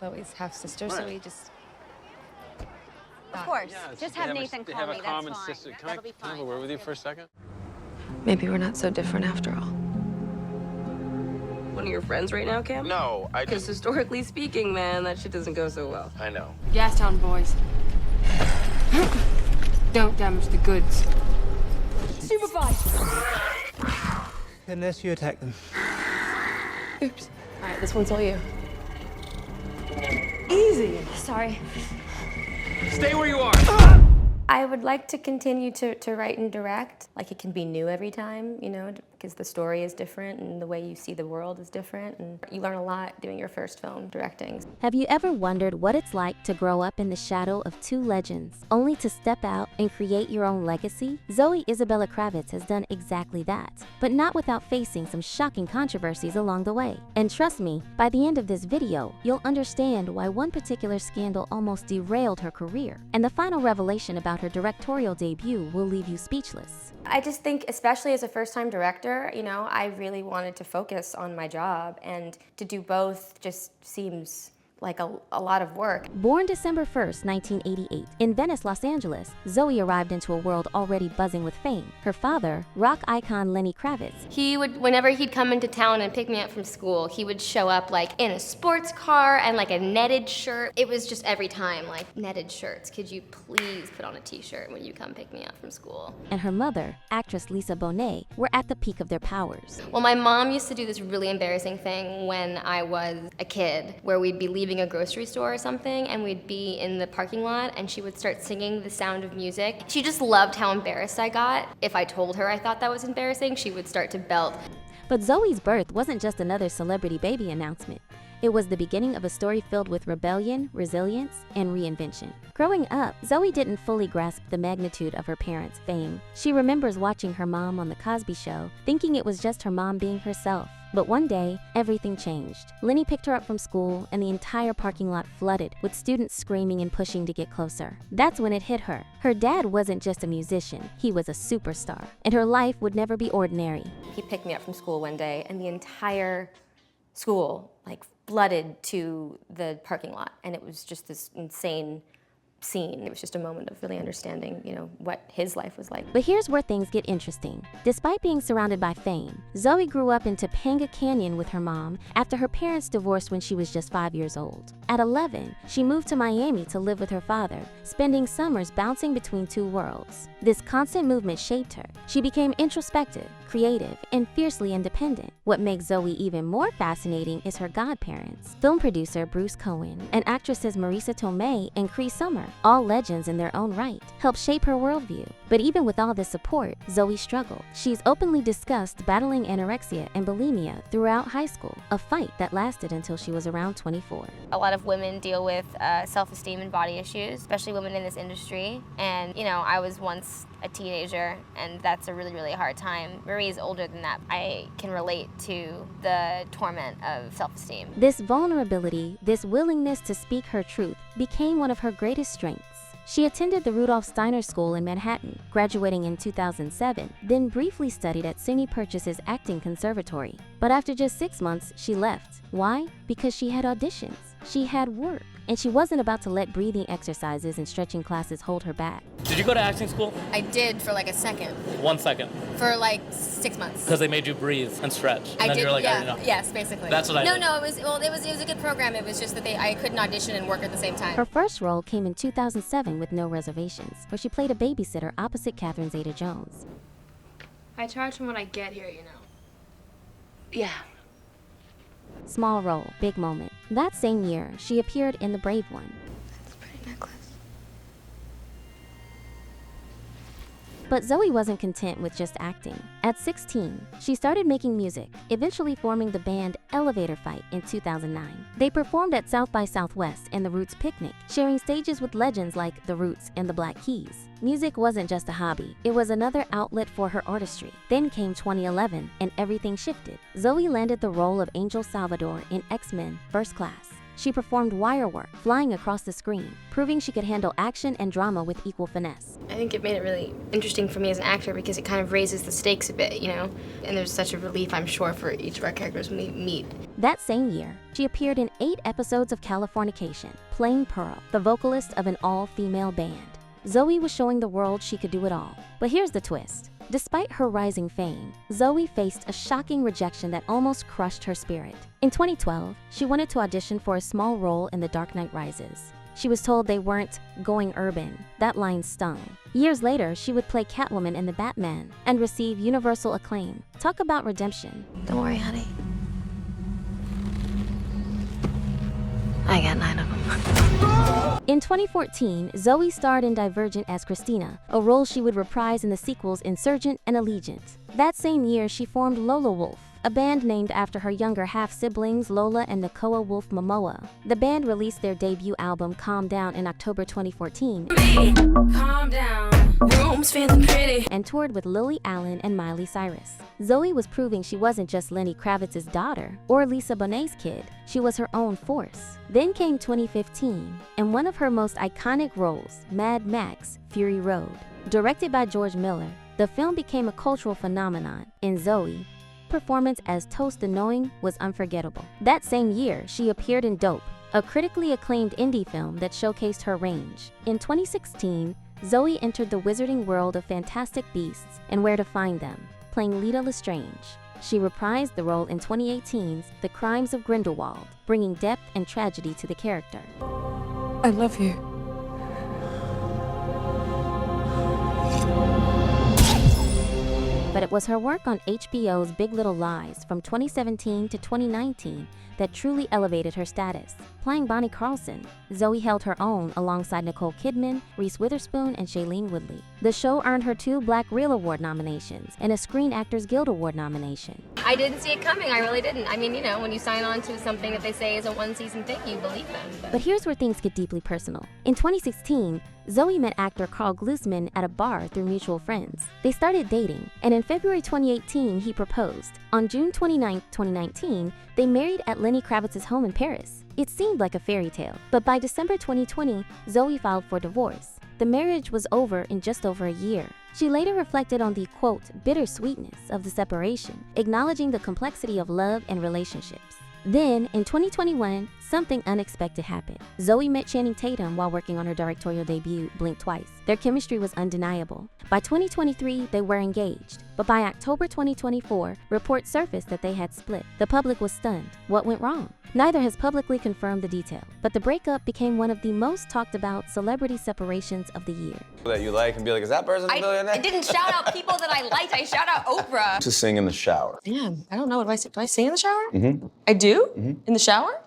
Chloe's half-sister, so we just... Of course. Yeah, Just have Nathan call me, that's fine. Sister. That'll be Can I have fine. a word with you for a second? Maybe we're not so different after all. One of your friends right now, Cam? No, Because historically speaking, man, that shit doesn't go so well. I know. Gastown boys. Don't damage the goods. Supervise! Unless you attack them. Oops. All right, this one's all you. Easy. Sorry. Stay where you are! I would like to continue to write and direct. Like, it can be new every time, you know, because the story is different and the way you see the world is different, and you learn a lot doing your first film directing. Have you ever wondered what it's like to grow up in the shadow of two legends, only to step out and create your own legacy? Zoe Kravitz has done exactly that, but not without facing some shocking controversies along the way. And trust me, by the end of this video, you'll understand why one particular scandal almost derailed her career, and the final revelation about her directorial debut will leave you speechless. I just think, especially as a first-time director, you know, I really wanted to focus on my job, and to do both just seems like a lot of work. Born December 1st, 1988, in Venice, Los Angeles, Zoe arrived into a world already buzzing with fame. Her father, rock icon Lenny Kravitz. He would, whenever he'd come into town and pick me up from school, he would show up like in a sports car and like a netted shirt. It was just every time like, netted shirts. Could you please put on a t-shirt when you come pick me up from school? And her mother, actress Lisa Bonet, were at the peak of their powers. Well, my mom used to do this really embarrassing thing when I was a kid, where we'd be leaving a grocery store or something, and we'd be in the parking lot, and she would start singing The Sound of Music. She just loved how embarrassed I got. If I told her I thought that was embarrassing, she would start to belt. But Zoe's birth wasn't just another celebrity baby announcement. It was the beginning of a story filled with rebellion, resilience, and reinvention. Growing up, Zoe didn't fully grasp the magnitude of her parents' fame. She remembers watching her mom on The Cosby Show, thinking it was just her mom being herself. But one day, everything changed. Lenny picked her up from school, and the entire parking lot flooded with students screaming and pushing to get closer. That's when it hit her. Her dad wasn't just a musician, he was a superstar, and her life would never be ordinary. He picked me up from school one day, and the entire school, like, flooded to the parking lot, and it was just this insane scene. It was just a moment of really understanding, you know, what his life was like. But here's where things get interesting. Despite being surrounded by fame, Zoe grew up in Topanga Canyon with her mom after her parents divorced when she was just 5 years old. At 11, she moved to Miami to live with her father, spending summers bouncing between two worlds. This constant movement shaped her. She became introspective, creative, and fiercely independent. What makes Zoe even more fascinating is her godparents, film producer Bruce Cohen and actresses Marisa Tomei and Cree Summer, all legends in their own right, helped shape her worldview. But even with all this support, Zoe struggled. She's openly discussed battling anorexia and bulimia throughout high school, a fight that lasted until she was around 24. A lot of women deal with self-esteem and body issues, especially women in this industry. And, you know, I was once a teenager, and that's a really, really hard time. Marie's older than that. I can relate to the torment of self-esteem. This vulnerability, this willingness to speak her truth, became one of her greatest strengths. She attended the Rudolph Steiner School in Manhattan, graduating in 2007, then briefly studied at SUNY Purchase's acting conservatory. But after just 6 months, she left. Why? Because she had auditions, she had work, and she wasn't about to let breathing exercises and stretching classes hold her back. Did you go to acting school? I did for like a second. 1 second. For like 6 months. Because they made you breathe and stretch. And I then did, you're like, yeah, I don't know. yes, basically. That's what I did. No, it was a good program. It was just that I couldn't audition and work at the same time. Her first role came in 2007 with No Reservations, where she played a babysitter opposite Catherine Zeta-Jones. I charge from what I get here, you know. Yeah. Small role, big moment. That same year, she appeared in The Brave One. That's a pretty necklace. But Zoe wasn't content with just acting. At 16, she started making music, eventually forming the band Elevator Fight in 2009. They performed at South by Southwest and The Roots Picnic, sharing stages with legends like The Roots and the Black Keys. Music wasn't just a hobby, it was another outlet for her artistry. Then came 2011, and everything shifted. Zoe landed the role of Angel Salvador in X-Men First Class. she performed wire work, flying across the screen, proving she could handle action and drama with equal finesse. I think it made it really interesting for me as an actor because it kind of raises the stakes a bit, you know? And there's such a relief, I'm sure, for each of our characters when we meet. That same year, she appeared in 8 episodes of Californication, playing Pearl, the vocalist of an all-female band. Zoe was showing the world she could do it all. But here's the twist. Despite her rising fame, Zoe faced a shocking rejection that almost crushed her spirit. In 2012, she wanted to audition for a small role in The Dark Knight Rises. She was told they weren't going urban. That line stung. Years later, she would play Catwoman in The Batman and receive universal acclaim. Talk about redemption. Don't worry, honey. I got 9 of them. In 2014, Zoe starred in Divergent as Christina, a role she would reprise in the sequels Insurgent and Allegiant. That same year, she formed Lola Wolf, a band named after her younger half-siblings Lola and Nakoa Wolf Momoa. The band released their debut album Calm Down in October 2014 Calm down, room's feeling pretty. and toured with Lily Allen and Miley Cyrus. Zoe was proving she wasn't just Lenny Kravitz's daughter or Lisa Bonet's kid, she was her own force. Then came 2015, and one of her most iconic roles, Mad Max: Fury Road. Directed by George Miller, the film became a cultural phenomenon, and Zoe, performance as Toast the Knowing was unforgettable. That same year, she appeared in Dope, a critically acclaimed indie film that showcased her range. In 2016, Zoe entered the wizarding world of Fantastic Beasts and Where to Find Them, playing Lita Lestrange. She reprised the role in 2018's The Crimes of Grindelwald, bringing depth and tragedy to the character. I love you. But it was her work on HBO's Big Little Lies from 2017 to 2019 that truly elevated her status. Playing Bonnie Carlson, Zoe held her own alongside Nicole Kidman, Reese Witherspoon, and Shailene Woodley. The show earned her 2 Black Reel Award nominations and a Screen Actors Guild Award nomination. I didn't see it coming, I really didn't. I mean, you know, when you sign on to something that they say is a one-season thing, you believe them. But here's where things get deeply personal. In 2016, Zoe met actor Carl Glusman at a bar through mutual friends. They started dating, and in February 2018, he proposed. On June 29, 2019, they married at Lenny Kravitz's home in Paris. It seemed like a fairy tale, but by December 2020, Zoe filed for divorce. The marriage was over in just over a year. She later reflected on the, quote, bittersweetness of the separation, acknowledging the complexity of love and relationships. Then, in 2021, something unexpected happened. Zoe met Channing Tatum while working on her directorial debut, Blink Twice. Their chemistry was undeniable. By 2023, they were engaged. But by October 2024, reports surfaced that they had split. The public was stunned. What went wrong? Neither has publicly confirmed the detail, but the breakup became one of the most talked about celebrity separations of the year. That you like and be like, is that person a billionaire? I didn't shout out people that I liked. I shout out Oprah. To sing in the shower. Damn, I don't know. Do I sing in the shower? Mm-hmm. I do? In the shower?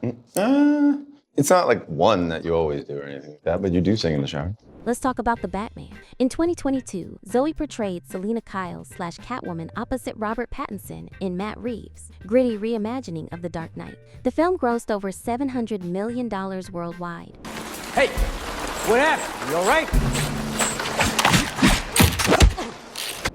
It's not like one that you always do or anything like that, but you do sing in the shower. Let's talk about The Batman. In 2022, Zoe portrayed Selena Kyle / Catwoman opposite Robert Pattinson in Matt Reeves' gritty reimagining of The Dark Knight. The film grossed over $700 million worldwide. Hey, what happened? You all right?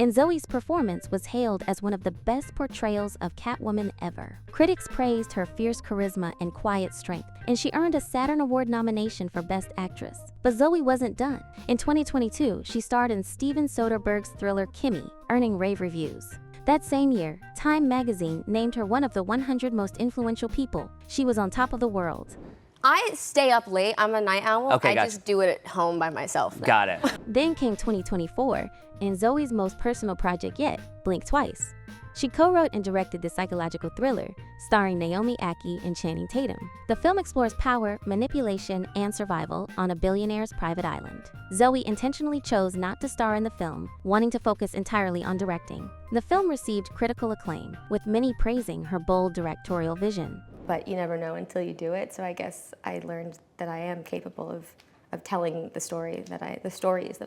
And Zoe's performance was hailed as one of the best portrayals of Catwoman ever. Critics praised her fierce charisma and quiet strength, and she earned a Saturn Award nomination for Best Actress. But Zoe wasn't done. In 2022, she starred in Steven Soderbergh's thriller Kimmy, earning rave reviews. That same year, Time magazine named her one of the 100 most influential people. She was on top of the world. I stay up late. I'm a night owl. Okay, I gotcha. just do it at home by myself now. Got it. Then came 2024, and Zoe's most personal project yet, Blink Twice. She co-wrote and directed the psychological thriller, starring Naomi Ackie and Channing Tatum. The film explores power, manipulation, and survival on a billionaire's private island. Zoe intentionally chose not to star in the film, wanting to focus entirely on directing. The film received critical acclaim, with many praising her bold directorial vision. But you never know until you do it. So I guess I learned that I am capable of telling the stories that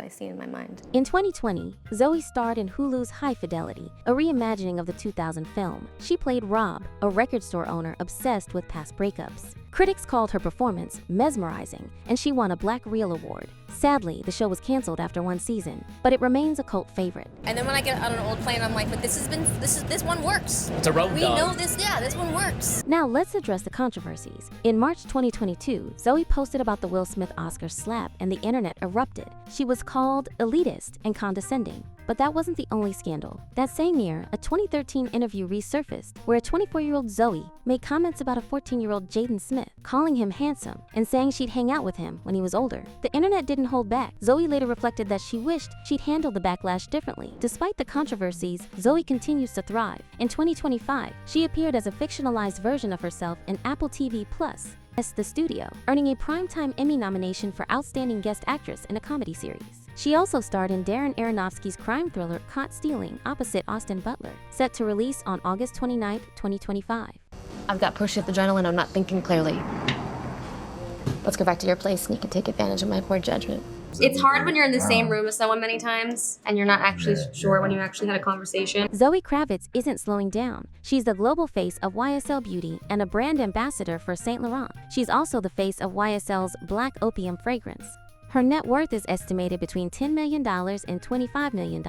I see in my mind. In 2020, Zoe starred in Hulu's High Fidelity, a reimagining of the 2000 film. She played Rob, a record store owner obsessed with past breakups. Critics called her performance mesmerizing, and she won a Black Reel Award. Sadly, the show was canceled after one season, but it remains a cult favorite. And then when I get on an old plane, I'm like, but this one works. It's a road We dog. know this, yeah, this one works. Now let's address the controversies. In March 2022, Zoe posted about the Will Smith Oscar slap and the internet erupted. She was called elitist and condescending. But that wasn't the only scandal. That same year, a 2013 interview resurfaced where a 24-year-old Zoe made comments about a 14-year-old Jaden Smith, calling him handsome and saying she'd hang out with him when he was older. The internet didn't hold back. Zoe later reflected that she wished she'd handled the backlash differently. Despite the controversies, Zoe continues to thrive. In 2025, she appeared as a fictionalized version of herself in Apple TV Plus as The Studio, earning a Primetime Emmy nomination for Outstanding Guest Actress in a Comedy Series. She also starred in Darren Aronofsky's crime thriller Caught Stealing opposite Austin Butler, set to release on August 29, 2025. I've got pushed adrenaline, I'm not thinking clearly. Let's go back to your place and you can take advantage of my poor judgment. It's hard when you're in the same room as someone many times and you're not actually sure when you actually had a conversation. Zoe Kravitz isn't slowing down. She's the global face of YSL Beauty and a brand ambassador for Saint Laurent. She's also the face of YSL's Black Opium fragrance. Her net worth is estimated between $10 million and $25 million,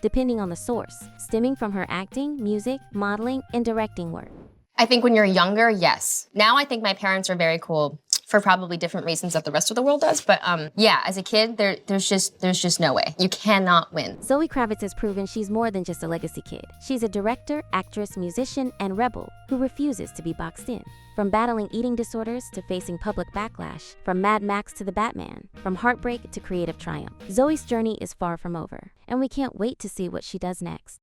depending on the source, stemming from her acting, music, modeling, and directing work. I think when you're younger, yes. Now I think my parents are very cool for probably different reasons that the rest of the world does. But yeah, as a kid, there's just no way. You cannot win. Zoe Kravitz has proven she's more than just a legacy kid. She's a director, actress, musician, and rebel who refuses to be boxed in. From battling eating disorders to facing public backlash, from Mad Max to the Batman, from heartbreak to creative triumph, Zoe's journey is far from over, and we can't wait to see what she does next.